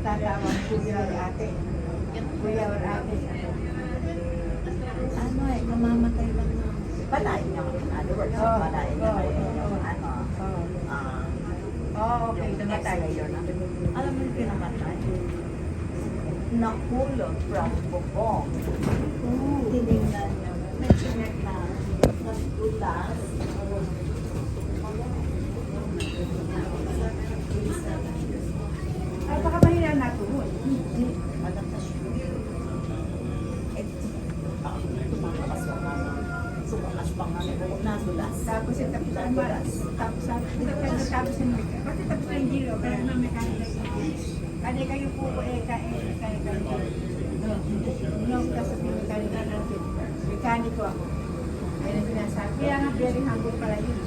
tatawag kuya or ate. Kuya or ate. Ano eh, namamatay lang na. Palain niya kami. Ano, words, Oo, palain niya oo, kami. oo. Ano, Oo. ah, Oh, okay, yung tumatay. ex-mayor na. Alam mo yung pinamatay? Nakulot from bubong. Tinignan niya. May chinek na nagtulas. Ay, baka mahina natuloy. Hindi. Malakas yun. Eh, tumakas pa nga. Tumakas pa nga. Nadulas. Tapos tapos ang tapos tapos yung bakit tapos na yung giro pero na mechanical kaya kayo po kayo no kasi mechanical natin mekaniko ako ayun ang sinasabi kaya nga very humble pala yun